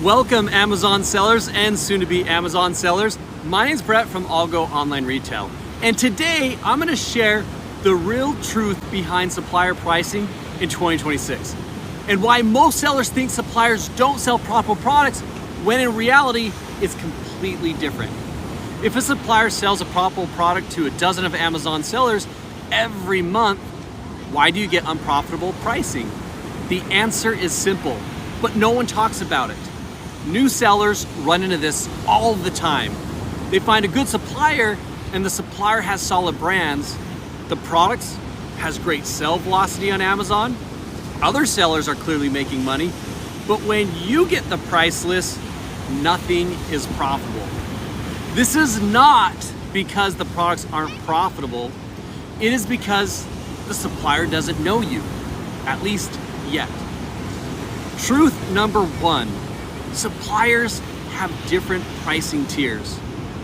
Welcome Amazon sellers and soon to be Amazon sellers. My name's Brett from ALGO Online Retail. And today I'm gonna share the real truth behind supplier pricing in 2026 and why most sellers think suppliers don't sell profitable products when in reality it's completely different. If a supplier sells a profitable product to a dozen of Amazon sellers every month, why do you get unprofitable pricing? The answer is simple, but no one talks about it. New sellers run into this all the time. They find a good supplier and the supplier has solid brands. The products has great sell velocity on Amazon. Other sellers are clearly making money, but when you get the price list, nothing is profitable. This is not because the products aren't profitable. It is because the supplier doesn't know you, at least yet. Truth number one, suppliers have different pricing tiers.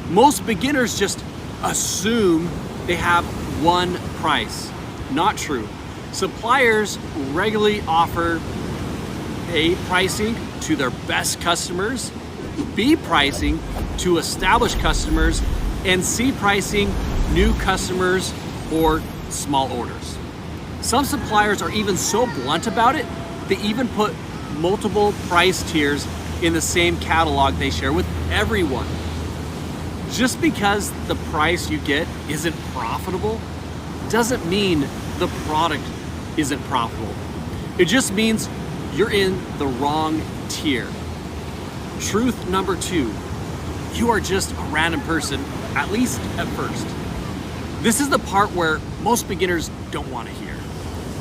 Most beginners just assume they have one price. Not true. Suppliers regularly offer A pricing to their best customers, B pricing to established customers, and C pricing new customers or small orders. Some suppliers are even so blunt about it, they even put multiple price tiers in the same catalog they share with everyone. Just because the price you get isn't profitable doesn't mean the product isn't profitable. It just means you're in the wrong tier. Truth number two, you are just a random person, at least at first. This is the part where most beginners don't want to hear.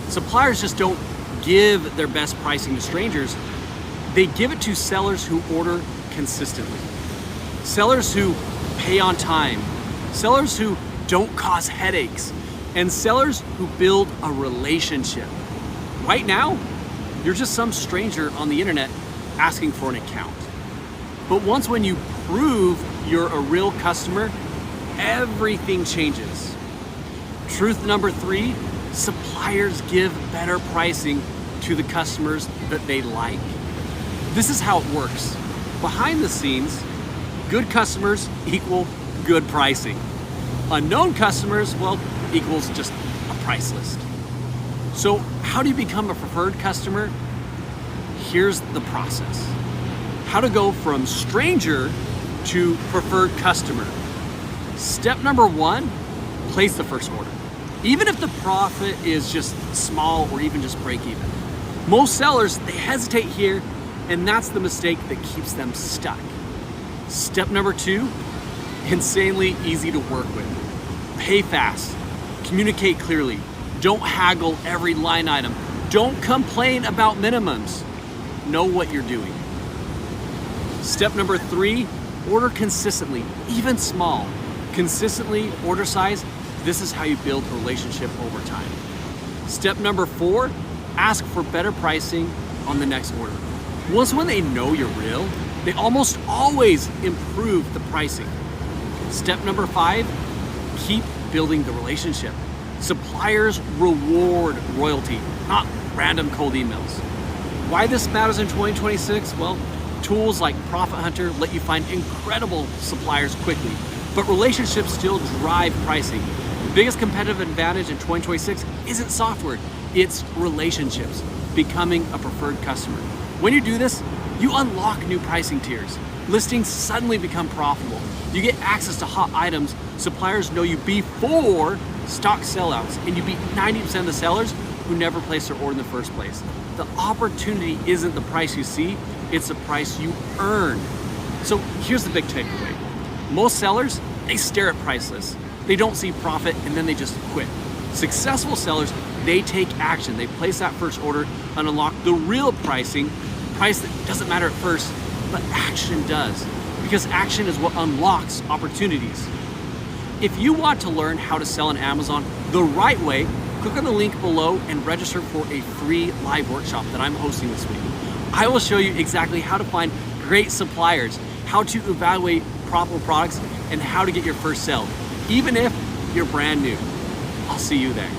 Suppliers just don't give their best pricing to strangers. They give it to sellers who order consistently, sellers who pay on time, sellers who don't cause headaches, and sellers who build a relationship. Right now, you're just some stranger on the internet asking for an account. But once when you prove you're a real customer, everything changes. Truth number three, suppliers give better pricing to the customers that they like. This is how it works. Behind the scenes, good customers equal good pricing. Unknown customers, well, equals just a price list. So how do you become a preferred customer? Here's the process. How to go from stranger to preferred customer. Step number one, place the first order. Even if the profit is just small or even just break even. Most sellers, they hesitate here, and that's the mistake that keeps them stuck. Step number two, insanely easy to work with. Pay fast, communicate clearly, don't haggle every line item, don't complain about minimums. Know what you're doing. Step number three, order consistently, even small. Consistently, order size, this is how you build a relationship over time. Step number four, ask for better pricing on the next order. Once when they know you're real, they almost always improve the pricing. Step number five, keep building the relationship. Suppliers reward loyalty, not random cold emails. Why this matters in 2026? Well, tools like Profit Hunter let you find incredible suppliers quickly, but relationships still drive pricing. The biggest competitive advantage in 2026 isn't software, it's relationships, becoming a preferred customer. When you do this, you unlock new pricing tiers. Listings suddenly become profitable. You get access to hot items. Suppliers know you before stock sellouts, and you beat 90% of the sellers who never placed their order in the first place. The opportunity isn't the price you see, it's the price you earn. So here's the big takeaway. Most sellers, they stare at price lists. They don't see profit and then they just quit. Successful sellers, they take action. They place that first order and unlock the real pricing, price that doesn't matter at first, but action does. Because action is what unlocks opportunities. If you want to learn how to sell on Amazon the right way, click on the link below and register for a free live workshop that I'm hosting this week. I will show you exactly how to find great suppliers, how to evaluate profitable products, and how to get your first sale, even if you're brand new. I'll see you there.